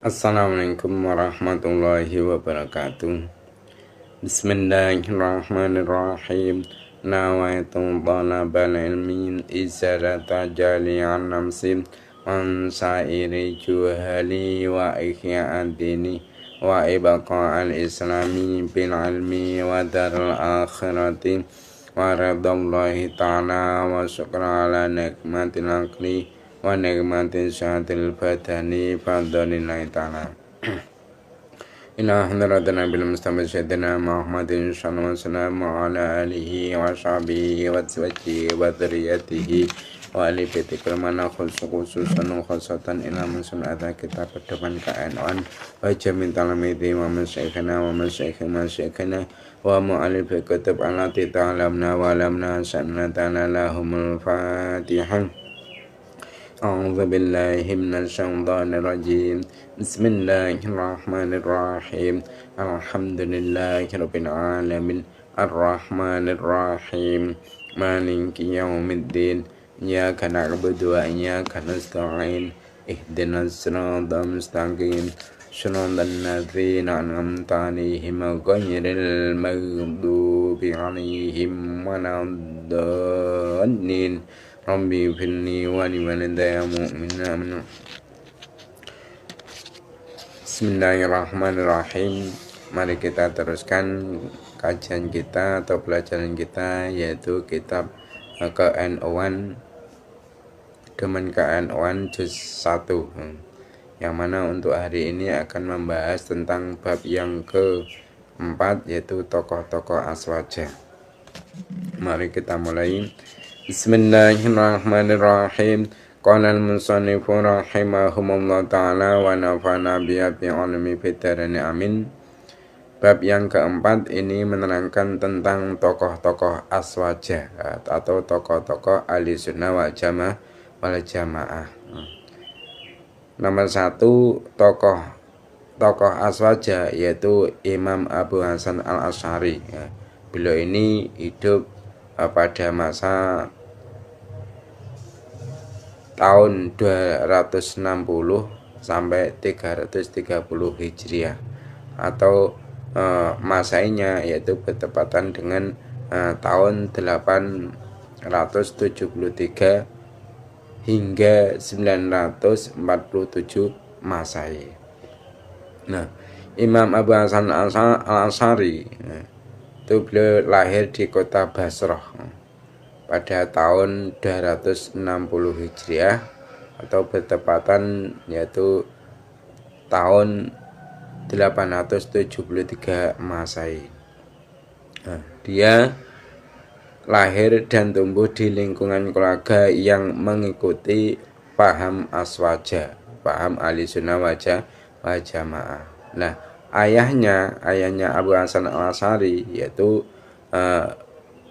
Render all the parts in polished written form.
Assalamualaikum warahmatullahi wabarakatuh. Bismillahirrahmanirrahim. Nawaitu talabal ilmin izarata jali'an namsim an sa'iri juhali wa ihya'ad dini wa ibaqa'al islami bil ilmi wa darul akhirati wa radallahi ta'ala wa syukra ala nikmatil akli wa nikmatin syahatil badani fadlillahi ta'ala ila hadratina bil mustafa sayyidina Muhammadin sallallahu alaihi wasallam wa ala alihi wa sahbihi wa azwajihi wa dzurriyyatihi wa ali baiti kulmana khususan khusatan ila musul adza kita pedoman kaenan wa jamin talamidi wa masyikhina wa mu'alif kutub alati ta'lamna wa lamna sanatana lahumul fatihah. A'udzu billahi minasy syaithanir rajim. Bismillahirrahmanirrahim. Alhamdulillahirabbil alamin. Arrahmanir rahim. Maliki yaumiddin. Iyyaka na'budu wa iyyaka nasta'in. Ihdinas siratal mustaqim. Shiratal ladzina an'amta 'alaihim ghairil maghdubi 'alaihim waladdallin. Rabbi firni wa liwalidayya mu'minina. Bismillahirrahmanirrahim. Mari kita teruskan kajian kita atau pelajaran kita, yaitu kitab KN1 Domen KN1 juz 1, yang mana untuk hari ini akan membahas tentang bab yang keempat, yaitu tokoh-tokoh aswaja. Mari kita mulai. Bismillahirrahmanirrahim. Qala al-musannifu rahimahumullah ta'ala wa nafa'ana bi'abi alimi fitarani amin. Bab yang keempat ini menerangkan tentang tokoh-tokoh aswaja atau tokoh-tokoh ahli sunnah wal jamaah. Nomor 1, tokoh aswaja yaitu Imam Abu Hasan al-Asy'ari. Beliau ini hidup pada masa tahun 260 sampai 330 Hijriah, atau masainya yaitu bertepatan dengan tahun 873 hingga 947 Masehi. Nah, Imam Abu Hasan al-Asy'ari itu beliau lahir di kota Basrah pada tahun 260 Hijriah, atau bertepatan yaitu tahun 873 Masehi. Nah, dia lahir dan tumbuh di lingkungan keluarga yang mengikuti paham aswaja, paham ahli sunnah wal jamaah. Nah, ayahnya Abu Hasan al-Asy'ari yaitu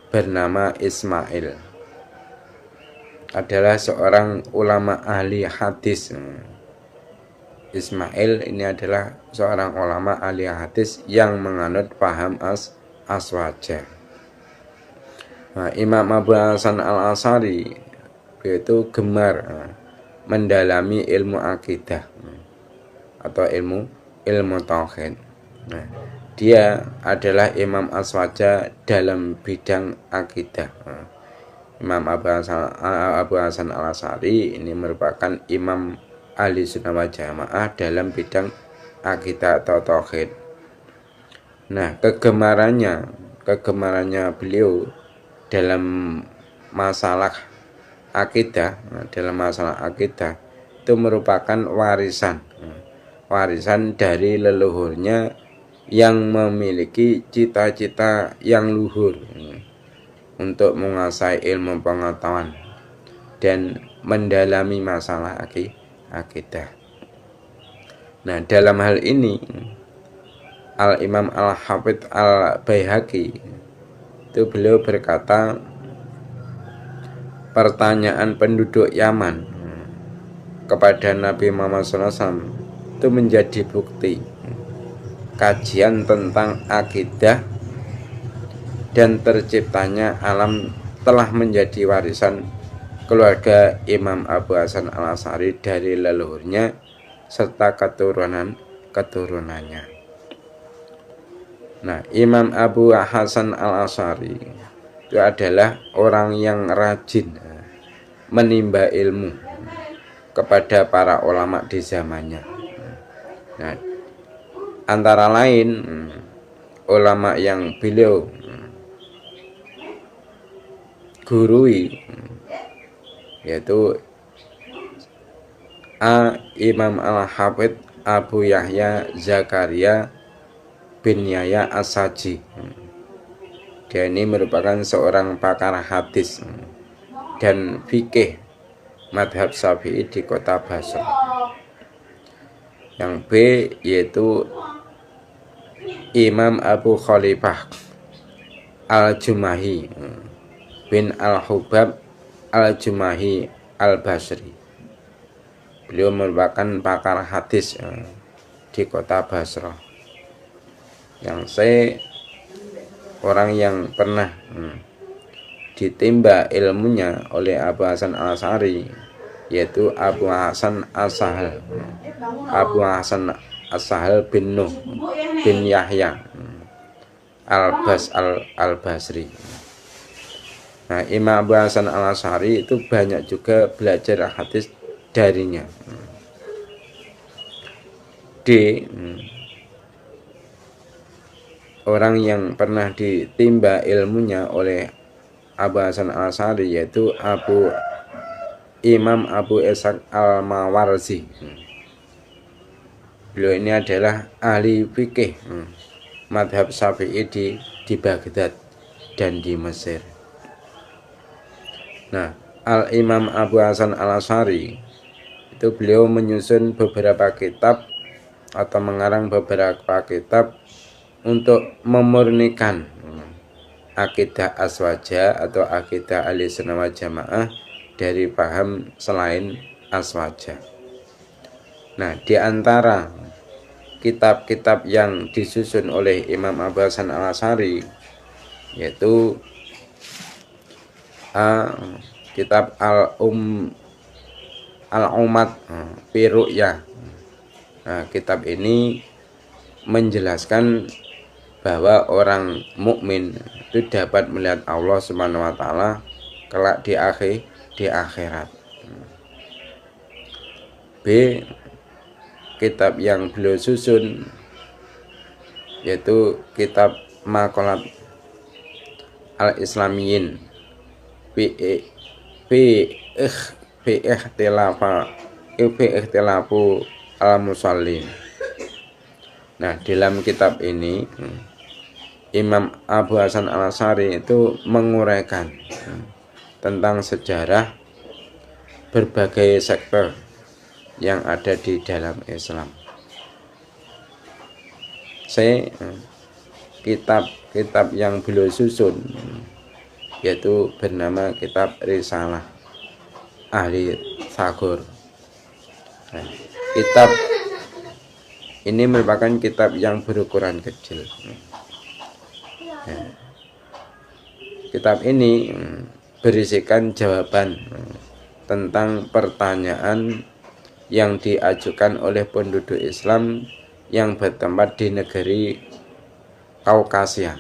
bernama Ismail, adalah seorang ulama ahli hadis. Ismail ini adalah seorang ulama ahli hadis yang menganut paham aswaja. Nah, Imam Abu Hasan al-Asy'ari yaitu gemar mendalami ilmu akidah atau ilmu tauhid. Nah, dia adalah imam aswaja dalam bidang akidah. Imam Abu Hasan al-Asy'ari ini merupakan imam ahli sunnah wal jamaah dalam bidang akidah atau tauhid. Nah, kegemarannya beliau dalam masalah akidah, itu merupakan warisan dari leluhurnya yang memiliki cita-cita yang luhur untuk menguasai ilmu pengetahuan dan mendalami masalah akidah. Nah, dalam hal ini Al-Imam Al-Hafidz Al-Baihaqi itu beliau berkata, pertanyaan penduduk Yaman kepada Nabi Muhammad SAW itu menjadi bukti kajian tentang akidah dan terciptanya alam telah menjadi warisan keluarga Imam Abu Hasan al-Asy'ari dari leluhurnya serta keturunannya. Nah, Imam Abu Hasan Al-Asy'ari itu adalah orang yang rajin menimba ilmu kepada para ulama di zamannya. Nah, antara lain ulama yang beliau gurui yaitu Imam Al-Hafidh Abu Yahya Zakaria bin Yahya As-Saji. Dia ini merupakan seorang pakar hadis dan fikih madhab Syafi'i di kota Basra. Yang B yaitu Imam Abu Khalifah Al-Jumahi bin Al-Hubab Al-Jumahi Al-Basri. Beliau merupakan pakar hadis di kota Basra. Yang C orang yang pernah ditimba ilmunya oleh Abu Hasan Al-Asy'ari yaitu Abu Hasan As-Sahal. Abu Hasan As-Sahal bin Nuh bin Yahya Al-Basri. Nah, Imam Abu Hasan Al-Asy'ari itu banyak juga belajar hadis darinya. D orang yang pernah ditimba ilmunya oleh Abu Hasan Al-Asy'ari yaitu Imam Abu Ishaq Al-Mawarzi. Beliau ini adalah ahli fikih madhab Syafi'i di Baghdad dan di Mesir. Nah, Al-Imam Abu Hasan Al-Asy'ari itu beliau menyusun beberapa kitab atau mengarang beberapa kitab untuk memurnikan akidah aswaja atau akidah Ahlussunnah wal Jamaah dari paham selain aswaja. Nah, di antara kitab-kitab yang disusun oleh Imam Abu Hasan Al-Asy'ari yaitu kitab Al-Ummat fi Ru'yah. Nah, kitab ini menjelaskan bahwa orang mukmin itu dapat melihat Allah Subhanahu wa taala kelak di akhirat. B kitab yang beliau susun yaitu kitab Maqalat Al-Islamiyin fi ikhtilafu al-musallin. Nah, dalam kitab ini Imam Abu Hasan Al-Asy'ari itu menguraikan tentang sejarah berbagai sektor yang ada di dalam Islam. Kitab yang beliau susun yaitu bernama kitab Risalah Ahli Tsaghur. Nah, kitab ini merupakan kitab yang berukuran kecil. Kitab ini berisikan jawaban tentang pertanyaan yang diajukan oleh penduduk Islam yang bertempat di negeri Kaukasia.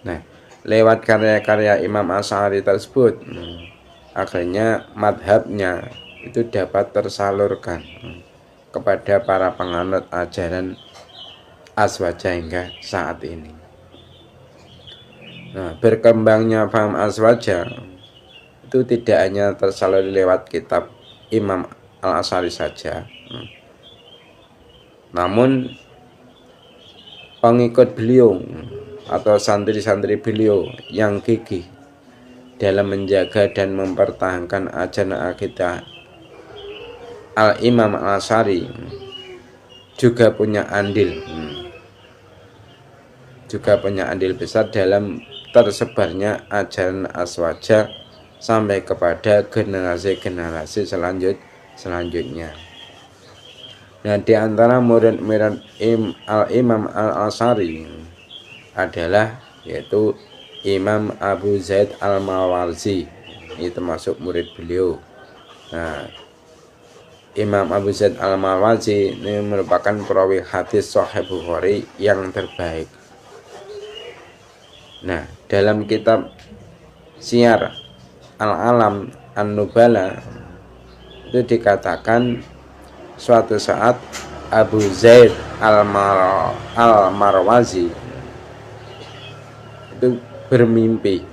Nah, lewat karya-karya Imam Asy'ari tersebut, akhirnya madhabnya itu dapat tersalurkan kepada para penganut ajaran aswaja hingga saat ini. Nah, berkembangnya paham aswaja itu tidak hanya tersalur lewat kitab Imam Al-Asy'ari saja, namun pengikut beliau atau santri-santri beliau yang gigih dalam menjaga dan mempertahankan ajaran akidah Al-Imam Al-Asy'ari juga punya andil besar dalam tersebarnya ajaran aswaja sampai kepada generasi-generasi selanjutnya. Nah, di antara murid-murid Al-Imam Al-Asy'ari adalah yaitu Imam Abu Zaid Al-Mawarzi. Ini termasuk murid beliau. Nah, Imam Abu Zaid Al-Marwazi ini merupakan perawi hadis Sahih Bukhari yang terbaik. Nah, dalam kitab Syiar Al-Alam An-Nubala itu dikatakan suatu saat Abu Zaid Al-Marwazi itu bermimpi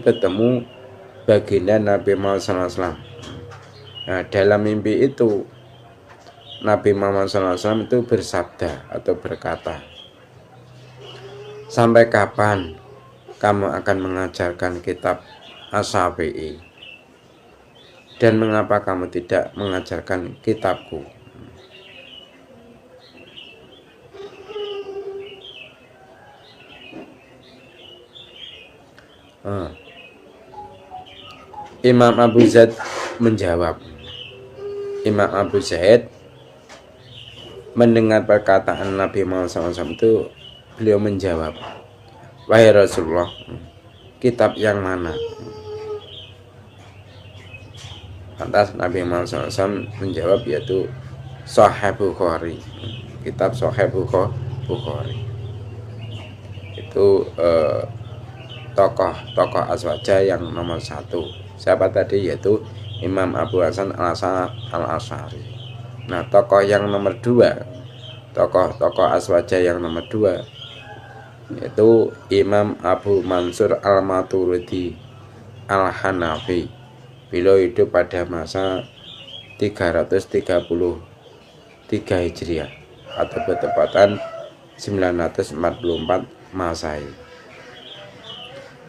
bertemu baginda Nabi Muhammad SAW. Nah, dalam mimpi itu Nabi Muhammad SAW itu bersabda atau berkata, "Sampai kapan kamu akan mengajarkan kitab Asy-Syafi'i? Dan mengapa kamu tidak mengajarkan kitabku?" Imam Abu Zaid menjawab. Imam Abu Zaid mendengar perkataan Nabi Muhammad SAW itu, beliau menjawab, "Wahai Rasulullah, kitab yang mana?" Lantas Nabi Muhammad SAW menjawab, yaitu Sahih Bukhari, kitab Sahih Bukhari. Itu tokoh Aswaja yang nomor 1. Siapa tadi? Yaitu Imam Abu Hasan Al-Asy'ari. Nah, tokoh yang nomor 2, tokoh Aswaja yang nomor 2 yaitu Imam Abu Mansur Al-Maturidi Al-Hanafi. Beliau hidup pada masa 333 Hijriah atau bertepatan 944 Masehi.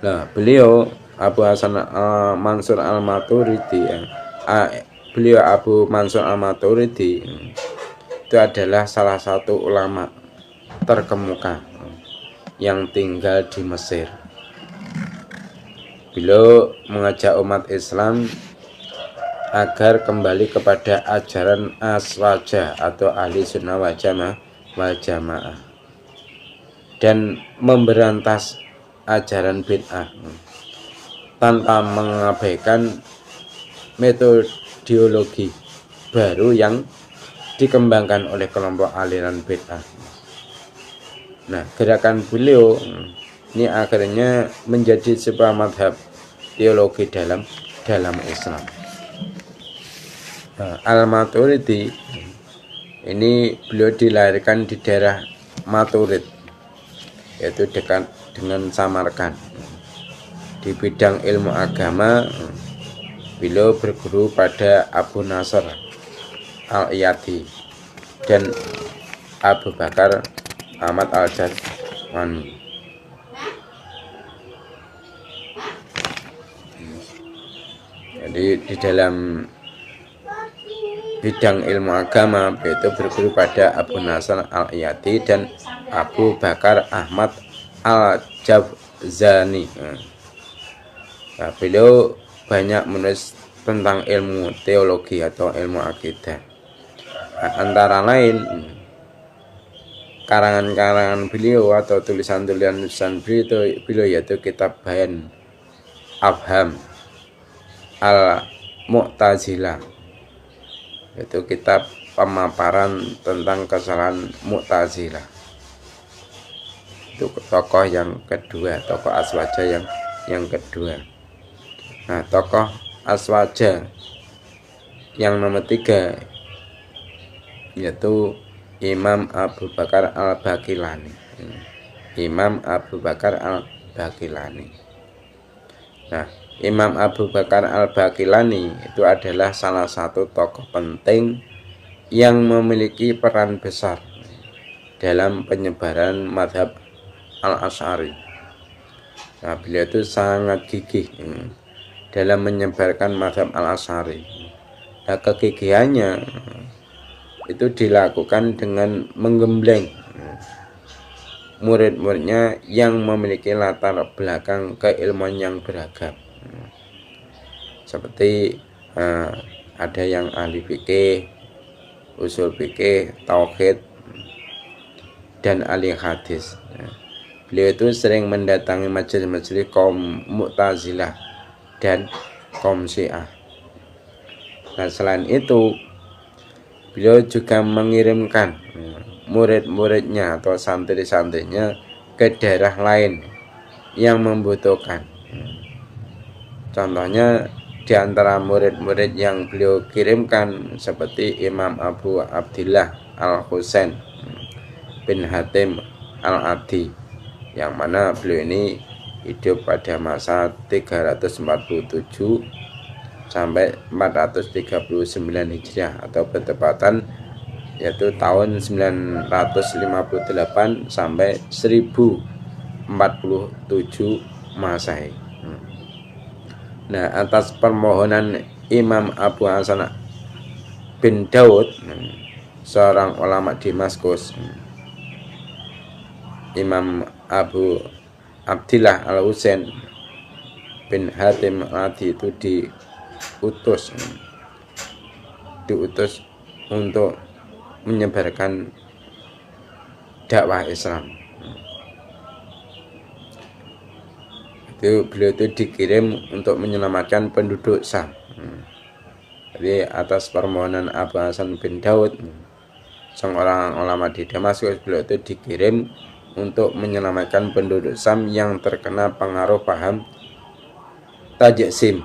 Nah, beliau Abu Hasan Mansur Al-Maturidi beliau Abu Mansur Al-Maturidi itu adalah salah satu ulama terkemuka yang tinggal di Mesir. Beliau mengajak umat Islam agar kembali kepada ajaran Aswaja atau ahli sunnah wal jamaah dan memberantas ajaran bid'ah tanpa mengabaikan metodologi baru yang dikembangkan oleh kelompok aliran bid'ah. Nah, gerakan beliau ini akhirnya menjadi sebuah madhab teologi dalam Islam. Nah, Al-Maturidi ini beliau dilahirkan di daerah Maturid, yaitu dekat dengan Samarkand. Di bidang ilmu agama beliau berguru pada Abu Nasr Al-Iyadi dan Abu Bakar Ahmad Al-Jazmani. Jadi di dalam bidang ilmu agama yaitu berguru pada Abu Nasr Al-Iyadi dan Abu Bakar Ahmad Al-Jazmani. Nah, beliau banyak menulis tentang ilmu teologi atau ilmu akidah. Nah, antara lain karangan-karangan beliau atau tulisan-tulisan beliau yaitu kitab Bayan Afham Al-Mu'tazilah, yaitu kitab pemaparan tentang kesalahan Mu'tazilah. Itu tokoh yang kedua, tokoh Aswaja yang kedua. Nah, tokoh Aswaja yang nomor 3 yaitu Imam Abu Bakar Al-Baqillani. Imam Abu Bakar Al-Baqillani. Nah, Imam Abu Bakar Al-Baqillani itu adalah salah satu tokoh penting yang memiliki peran besar dalam penyebaran madhab Al-Asy'ari. Nah, beliau itu sangat gigih dalam menyebarkan madhab Al-Asy'ari. Nah, kegigihannya itu dilakukan dengan menggembleng murid-muridnya yang memiliki latar belakang keilmuan yang beragam. Seperti ada yang ahli fikih, usul fikih, tauhid, dan ahli hadis. Beliau itu sering mendatangi majelis-majelis kaum Mu'tazilah dan kaum Syiah. Nah, selain itu beliau juga mengirimkan murid-muridnya atau santri-santrinya ke daerah lain yang membutuhkan. Contohnya di antara murid-murid yang beliau kirimkan seperti Imam Abu Abdillah Al-Husain bin Hatim Al-Adi, yang mana beliau ini hidup pada masa 347 sampai 439 Hijriah atau bertepatan yaitu tahun 958 sampai 1047 Masehi. Nah, atas permohonan Imam Abu Hasan bin Daud, seorang ulama Damaskus, Imam Abu Abdillah Al-Husain bin Hatim Al-Adi itu diutus untuk menyebarkan dakwah Islam. Beliau itu dikirim untuk menyelamatkan penduduk Syam. Jadi atas permohonan Abu Hasan bin Daud, seorang ulama di Damaskus, beliau itu dikirim untuk menyelamatkan penduduk Syam yang terkena pengaruh paham Tajsim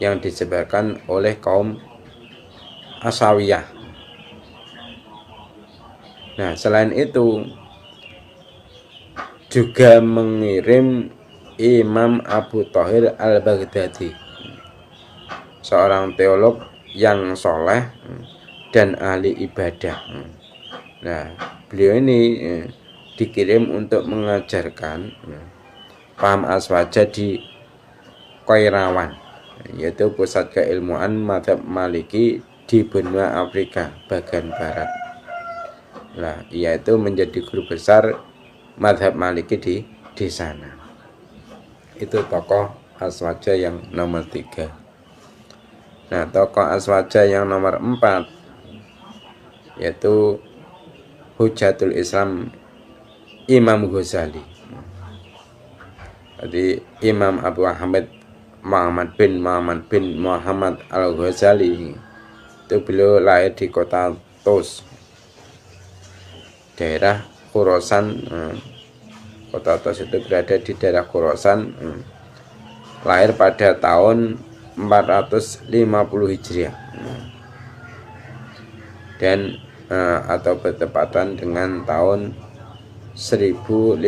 yang disebarkan oleh kaum Asawiyah. Nah, selain itu juga mengirim Imam Abu Thahir Al-Baghdadi, seorang teolog yang soleh dan ahli ibadah. Nah, beliau ini dikirim untuk mengajarkan paham aswaja di Qairawan, yaitu pusat keilmuan mazhab Maliki di benua Afrika bagian barat. Nah, ia itu menjadi guru besar mazhab Maliki di sana. Itu tokoh aswaja yang nomor 3. Nah, tokoh aswaja yang nomor 4 yaitu Hujatul Islam Imam Ghazali. Jadi Imam Abu Ahmad Muhammad bin Muhammad Al-Ghazali itu beliau lahir di kota Tos, daerah Khorasan. Kota Tos itu berada di daerah Khorasan. Lahir pada tahun 450 Hijriah dan atau bertepatan dengan tahun 1058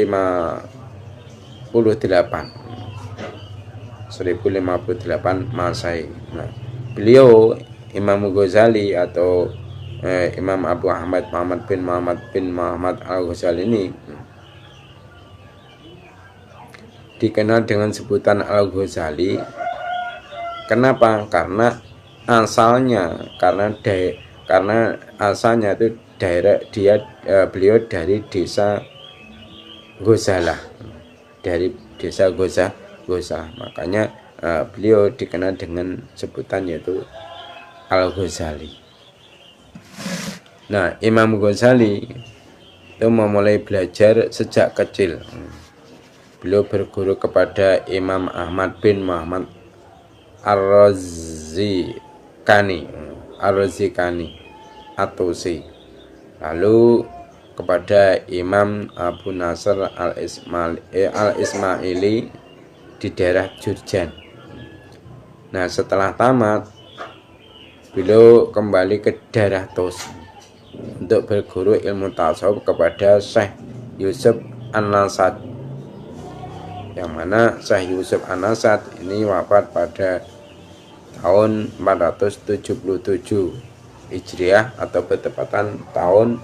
Masehi. Nah, beliau Imam Ghazali atau Imam Abu Ahmad Muhammad bin Muhammad Al-Ghazali ini dikenal dengan sebutan Al-Ghazali. Kenapa? Karena asalnya itu beliau dari desa Ghozalah, makanya beliau dikenal dengan sebutan yaitu Al-Ghazali. Nah, Imam Ghazali itu memulai belajar sejak kecil. Beliau berguru kepada Imam Ahmad bin Muhammad Ar-Razikani At-Tusi, lalu kepada Imam Abu Nasr Al-Ismaili di daerah Jurjan. Nah, setelah tamat beliau kembali ke daerah Tos untuk berguru ilmu tasawuf kepada Syekh Yusuf An-Nasad, yang mana Syekh Yusuf An-Nasad ini wafat pada tahun 477 Hijriah atau bertepatan tahun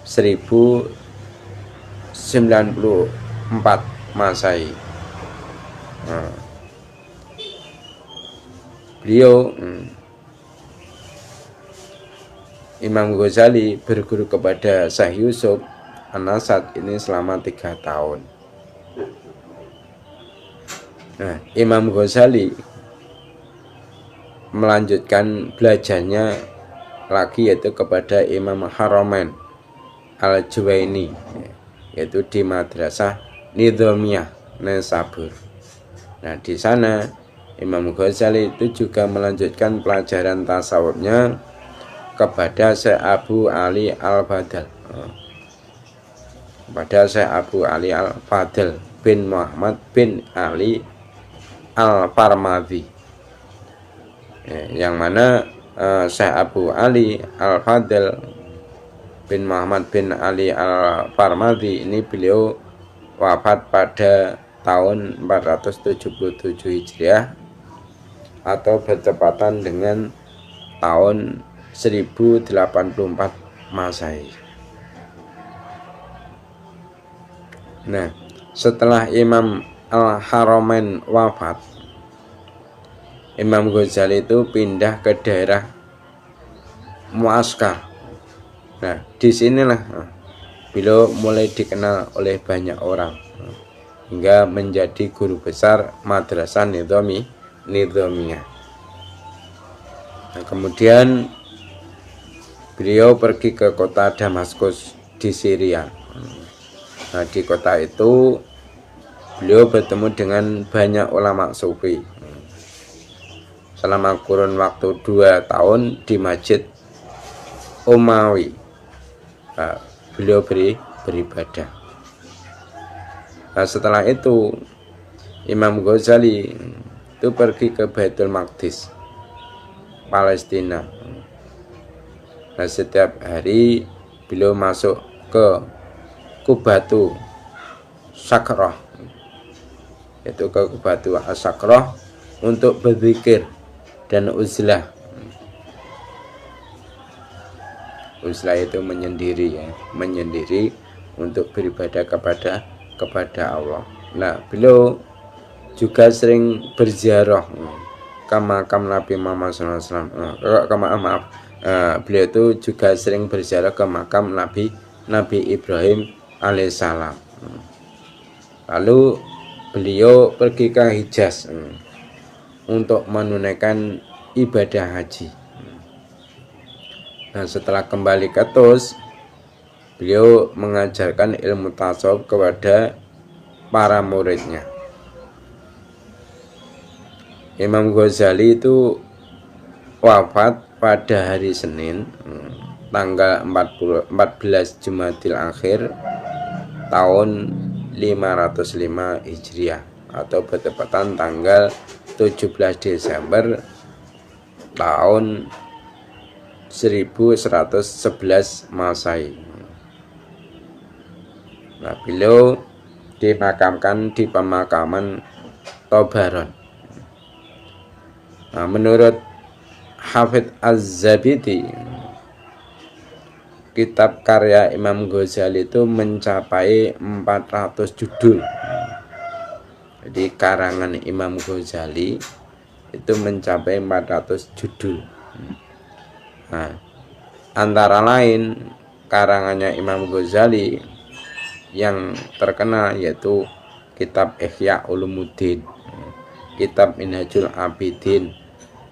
1094 Masehi. Nah, beliau Imam Ghazali berguru kepada Syekh Yusuf An-Nasad ini selama 3 tahun. Nah, Imam Ghazali melanjutkan belajarnya lagi yaitu kepada Imam Haramain Al-Juwaini, yaitu di Madrasah Nidhamiyah Naisabur. Nah, di sana Imam Ghazali itu juga melanjutkan pelajaran tasawufnya kepada Syekh Abu Ali Al-Fadl, kepada Syekh Abu Ali Al-Fadl bin Muhammad bin Ali Al-Farmadhi, yang mana Syekh Abu Ali Al-Fadl bin Muhammad bin Ali Al-Farmadhi ini beliau wafat pada tahun 477 Hijriah atau bertepatan dengan tahun 1084 Masehi. Nah, setelah Imam Al-Haramain wafat, Imam Ghazali itu pindah ke daerah Muaskar. Nah, disinilah beliau mulai dikenal oleh banyak orang hingga menjadi guru besar Madrasah Nidhamiyah. Nah, kemudian beliau pergi ke kota Damaskus di Syria. Nah, di kota itu beliau bertemu dengan banyak ulama sufi selama kurun waktu 2 tahun di Masjid Umawi. Nah, beliau beribadah. Nah, setelah itu Imam Ghazali itu pergi ke Baitul Maqdis, Palestina. Nah, setiap hari beliau masuk ke Qubatu Sakrah, yaitu ke Qubatu As-Sakrah untuk berzikir dan uzlah. Uzlah itu menyendiri, menyendiri untuk beribadah kepada Allah. Nah, beliau juga sering berziarah ke makam Nabi Muhammad SAW. Beliau itu juga sering berziarah ke makam Nabi Ibrahim alaihissalam. Lalu beliau pergi ke Hijaz untuk menunaikan ibadah haji. Nah, setelah kembali ke Tus, beliau mengajarkan ilmu tasawuf kepada para muridnya. Imam Ghazali itu wafat pada hari Senin tanggal 14 Jumadil Akhir tahun 505 Hijriah atau bertepatan tanggal 17 Desember tahun 1111 Masehi. Nah, beliau dimakamkan di pemakaman Tobaron. Nah, menurut Hafidz Az-Zabidi, kitab karya Imam Ghazali itu mencapai 400 judul. Jadi karangan Imam Ghazali itu mencapai 400 judul. Nah, antara lain karangannya Imam Ghazali yang terkenal yaitu kitab Ihya Ulumuddin, kitab Minhajul Abidin,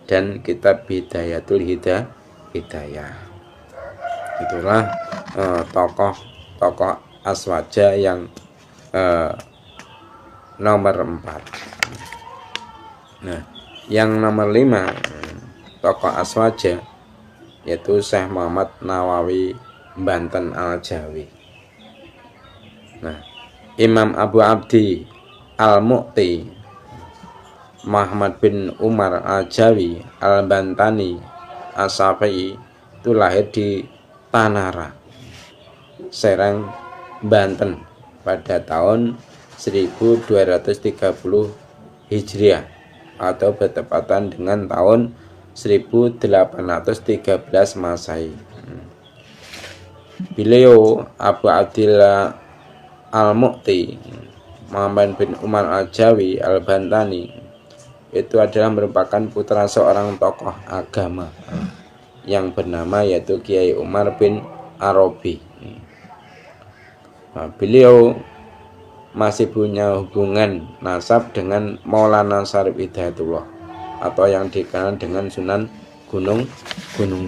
dan kitab Hidayatul Hidayah. Itulah tokoh aswaja yang nomor 4. Nah, yang nomor 5 tokoh aswaja yaitu Syekh Muhammad Nawawi Banten Al-Jawi. Nah, Imam Abu Abdi Al-Mu'ti Muhammad bin Umar Al-Jawi Al-Bantani As-Syafi'i itu lahir di Tanara, Serang, Banten pada tahun 1230 Hijriah atau bertepatan dengan tahun 1813 Masehi. Beliau Abu Abdillah Al-Mu'ti Muhammad bin Umar Al-Jawi Al-Bantani itu adalah merupakan putra seorang tokoh agama yang bernama yaitu Kiai Umar bin Arabi. Nah, beliau masih punya hubungan nasab dengan Maulana Syarif Hidayatullah atau yang dikenal dengan Sunan Gunung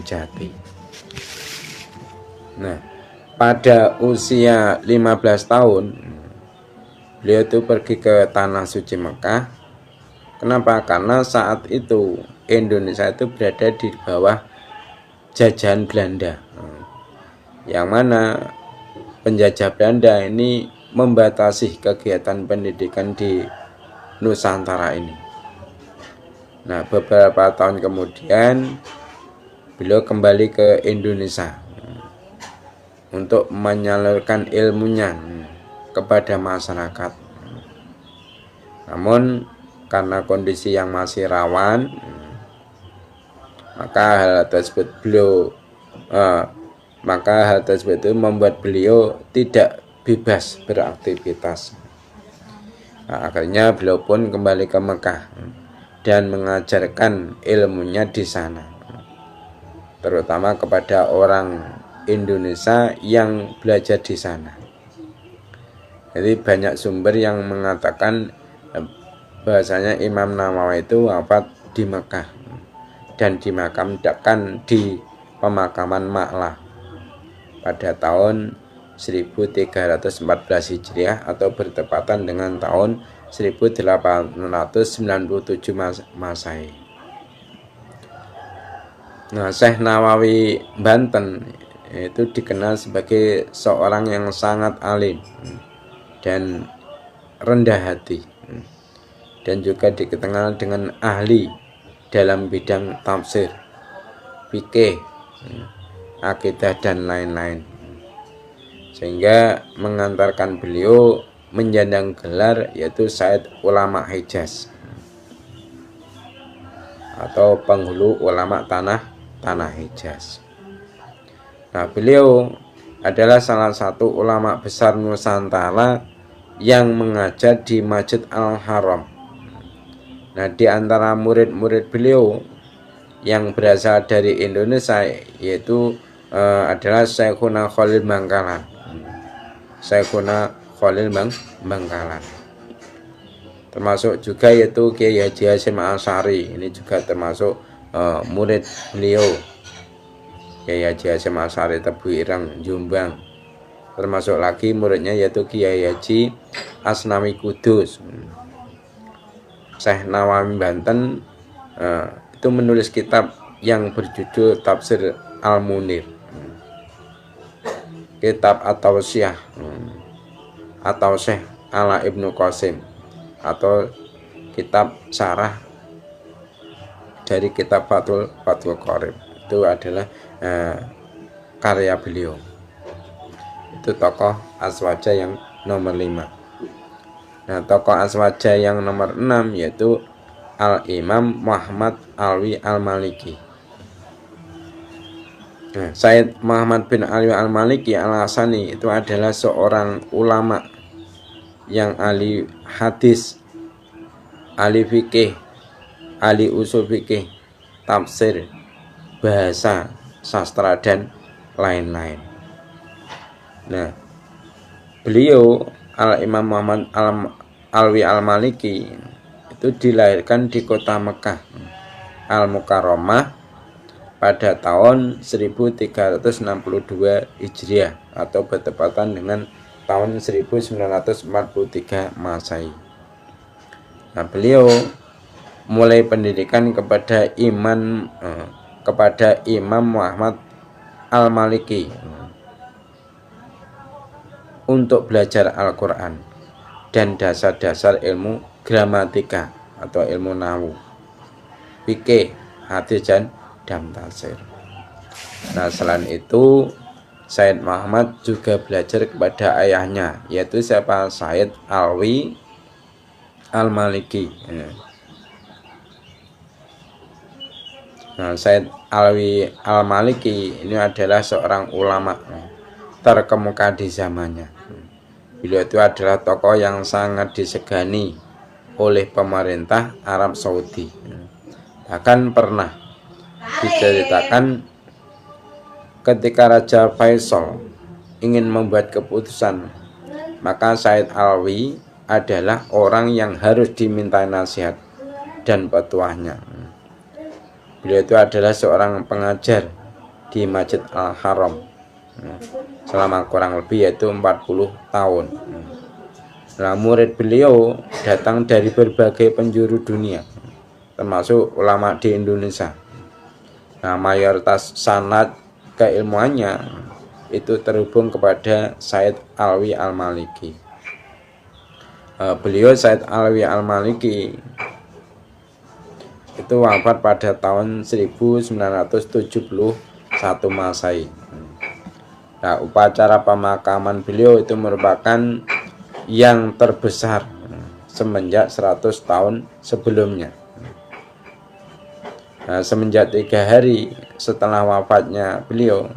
Jati. Nah, pada usia 15 tahun beliau itu pergi ke Tanah Suci Mekah. Kenapa? Karena saat itu Indonesia itu berada di bawah jajahan Belanda. Yang mana penjajah Belanda ini membatasi kegiatan pendidikan di Nusantara ini. Nah, beberapa tahun kemudian beliau kembali ke Indonesia untuk menyalurkan ilmunya kepada masyarakat. Namun karena kondisi yang masih rawan, maka hal tersebut itu membuat beliau tidak bebas beraktivitas. Nah, akhirnya beliau pun kembali ke Mekah dan mengajarkan ilmunya di sana, terutama kepada orang Indonesia yang belajar di sana. Jadi banyak sumber yang mengatakan bahasanya Imam Nawawi itu wafat di Mekah dan dimakamkan di pemakaman Ma'lah pada tahun 1314 Hijriah atau bertepatan dengan tahun 1897 Masehi. Nah, Syekh Nawawi Banten itu dikenal sebagai seorang yang sangat alim dan rendah hati, dan juga dikenal dengan ahli dalam bidang tafsir, fikih, akidah dan lain-lain, sehingga mengantarkan beliau menyandang gelar yaitu Sayyid Ulama Hijaz atau penghulu ulama tanah Hijaz. Nah, beliau adalah salah satu ulama besar Nusantara yang mengajar di Masjid Al-Haram. Nah, di antara murid-murid beliau yang berasal dari Indonesia yaitu adalah Syekhuna Khalil Bangkalan. Bangkalan. Termasuk juga yaitu Kiai Haji Hasyim Asy'ari. Ini juga termasuk murid beliau. Kiai Haji Hasyim Asy'ari Tebu Ireng, Jombang. Termasuk lagi muridnya yaitu Kiai Haji Asnawi Kudus. Syekh Nawawi Banten itu menulis kitab yang berjudul Tafsir Al-Munir, kitab At-Tawsiyah atau Syekh Ala Ibnu Qasim, atau kitab syarah dari kitab Fathul Qorib. Itu adalah karya beliau. Itu tokoh aswaja yang nomor 5. Nah, tokoh aswaja yang nomor 6 yaitu Al-Imam Muhammad Alwi Al-Maliki. Nah, Sayyid Muhammad bin Alwi Al-Maliki Al-Hasani itu adalah seorang ulama yang ahli hadis, ahli fikih, ahli usul fikih, tafsir, bahasa, sastra dan lain-lain. Nah, beliau Al-Imam Muhammad Alwi Al-Maliki itu dilahirkan di kota Mekah Al-Mukarramah pada tahun 1362 Hijriah atau bertepatan dengan tahun 1943 Masehi. Nah, beliau mulai pendidikan kepada Imam Muhammad Al-Maliki untuk belajar Al-Quran dan dasar-dasar ilmu gramatika atau ilmu nahwu, fikih, hadis dan tafsir. Nah, selain itu Sayyid Muhammad juga belajar kepada ayahnya yaitu siapa? Sayyid Alwi Al-Maliki. Nah, Sayyid Alwi Al-Maliki ini adalah seorang ulama terkemuka di zamannya. Beliau itu adalah tokoh yang sangat disegani oleh pemerintah Arab Saudi. Bahkan pernah diceritakan ketika Raja Faisal ingin membuat keputusan, maka Sayyid Alwi adalah orang yang harus diminta nasihat dan petuahnya. Beliau itu adalah seorang pengajar di Masjid Al-Haram selama kurang lebih yaitu 40 tahun. Nah, murid beliau datang dari berbagai penjuru dunia, termasuk ulama di Indonesia. Nah, mayoritas sanad keilmuannya itu terhubung kepada Said Alwi Al-Maliki. Beliau Said Alwi Al-Maliki itu wafat pada tahun 1971 Masehi. Nah, upacara pemakaman beliau itu merupakan yang terbesar semenjak 100 tahun sebelumnya. Nah, semenjak 3 hari setelah wafatnya beliau,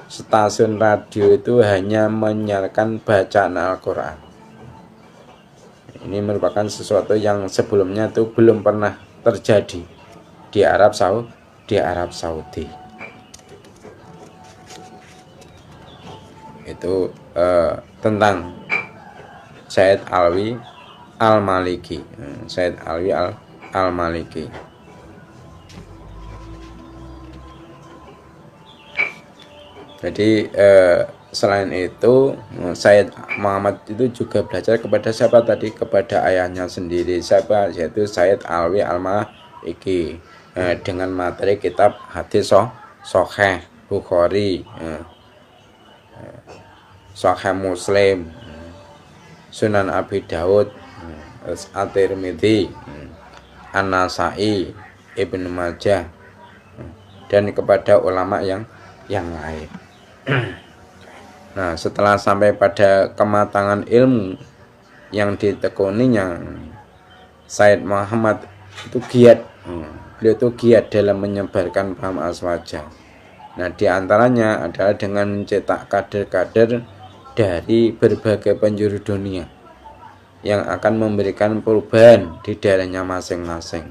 stasiun radio itu hanya menyiarkan bacaan Al-Quran. Ini merupakan sesuatu yang sebelumnya itu belum pernah terjadi di Arab Saudi. Itu tentang Said Alwi Al-Maliki. Said Alwi Al-Maliki. Jadi selain itu Said Muhammad itu juga belajar kepada siapa tadi? Kepada ayahnya sendiri. Siapa? Yaitu Said Alwi Al-Maliki, dengan materi kitab hadis Sahih Bukhari, Sahih Muslim, Sunan Abi Daud, At-Tirmidzi, An-Nasai, Ibnu Majah, dan kepada ulama yang lain. Nah, setelah sampai pada kematangan ilmu yang ditekuninya, Said Muhammad itu giat. Beliau itu giat dalam menyebarkan paham aswaja. Nah, diantaranya adalah dengan mencetak kader-kader dari berbagai penjuru dunia yang akan memberikan perubahan di daerahnya masing-masing.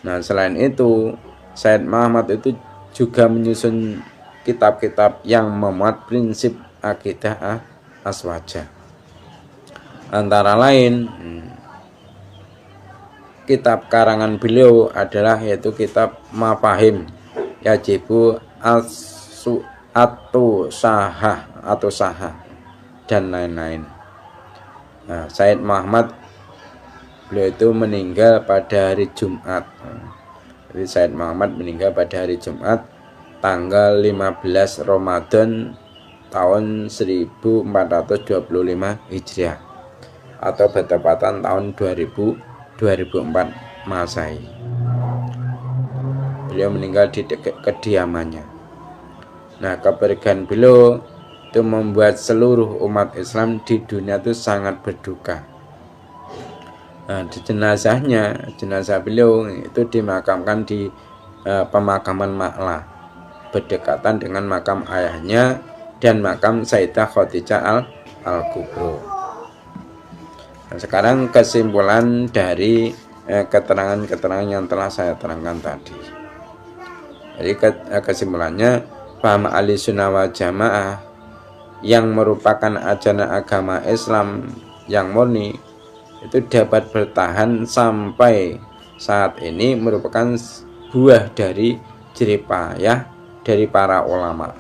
Nah, selain itu, Said Muhammad itu juga menyusun kitab-kitab yang memuat prinsip akidah aswaja. Antara lain, kitab karangan beliau adalah yaitu kitab Mafahim Yajibu atau Sahah dan lain-lain. Nah, Said Muhammad beliau itu meninggal pada hari Jumat. Jadi Said Muhammad meninggal pada hari Jumat tanggal 15 Ramadan tahun 1425 Hijriah atau bertepatan tahun 2004 Masehi. Beliau meninggal di kediamannya. Nah, kepergian beliau itu membuat seluruh umat Islam di dunia itu sangat berduka. Nah, di jenazah beliau itu dimakamkan di pemakaman Ma'la, berdekatan dengan makam ayahnya dan makam Sayyidah Khadijah Al-Kubro. Nah, sekarang kesimpulan dari keterangan-keterangan yang telah saya terangkan tadi. Jadi kesimpulannya, paham Ahlussunnah wal Jamaah yang merupakan ajaran agama Islam yang murni itu dapat bertahan sampai saat ini merupakan buah dari jerih payah dari para ulama.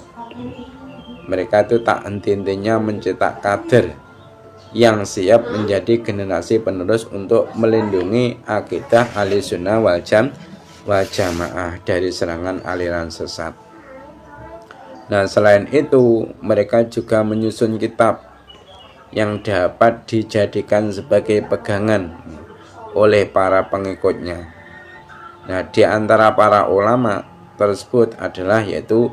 Mereka itu tak henti-hentinya mencetak kader yang siap menjadi generasi penerus untuk melindungi akidah Ahlussunnah wal Jamaah dari serangan aliran sesat. Nah, selain itu mereka juga menyusun kitab yang dapat dijadikan sebagai pegangan oleh para pengikutnya. Nah, di antara para ulama tersebut adalah yaitu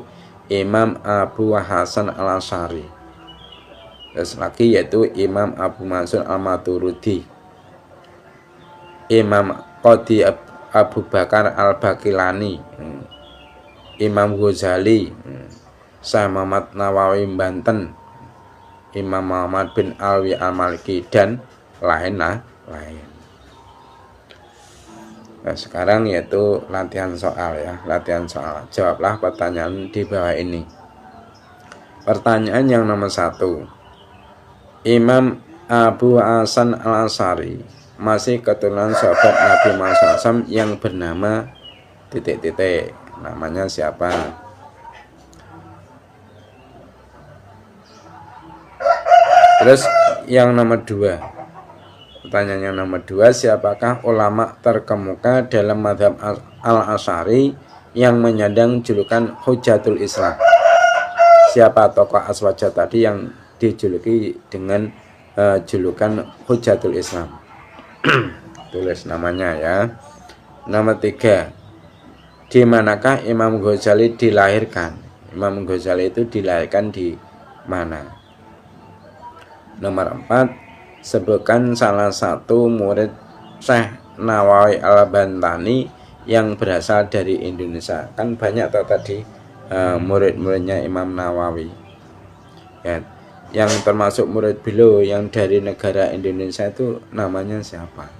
Imam Abu Hasan Al-Asy'ari, terus lagi yaitu Imam Abu Mansur Al-Maturidi, Imam Qadhi Abu Bakar Al-Baqilani, Imam Ghazali, Syekh Muhammad Nawawi Banten, Imam Muhammad bin Alwi Al-Maliki, dan lain-lain. Nah, sekarang yaitu latihan soal ya, latihan soal. Jawablah pertanyaan di bawah ini. Pertanyaan yang nomor 1. Imam Abu Hasan Al-Asy'ari masih keturunan sahabat Nabi Muhammad SAW yang bernama ... Namanya siapa? Terus yang nomor 2. Pertanyaan yang nomor 2, siapakah ulama terkemuka dalam mazhab Al-Asy'ari yang menyandang julukan Hujatul Islam. Siapa tokoh Aswaja tadi yang dijuluki dengan julukan Hujatul Islam? Tulis namanya ya. Nomor 3, di manakah Imam Ghazali dilahirkan? Imam Ghazali itu dilahirkan di mana? Nomor 4, sebutkan salah satu murid Syekh Nawawi Al-Bantani yang berasal dari Indonesia. Kan banyak tadi murid-muridnya Imam Nawawi ya, yang termasuk murid beliau yang dari negara Indonesia itu namanya siapa?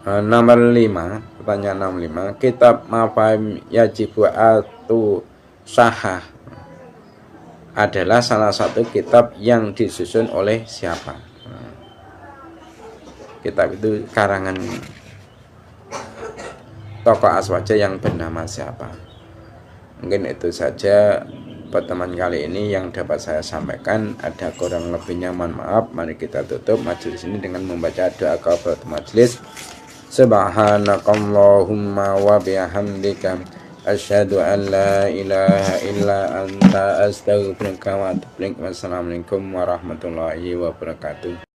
Nomor 5, pertanyaan nomor 5, kitab Mafahim Yajibu Atu Sahah adalah salah satu kitab yang disusun oleh siapa? Kitab itu karangan tokoh Aswaja yang bernama siapa? Mungkin itu saja pertemuan kali ini yang dapat saya sampaikan. Ada kurang lebihnya mohon maaf. Mari kita tutup majelis ini dengan membaca doa kafaratul majelis. Subhanakallahumma wa bihamdika asyhadu an la ilaha illa anta astaghfiruka wa atubu ilaik. Wassalamualaikum warahmatullahi wabarakatuh.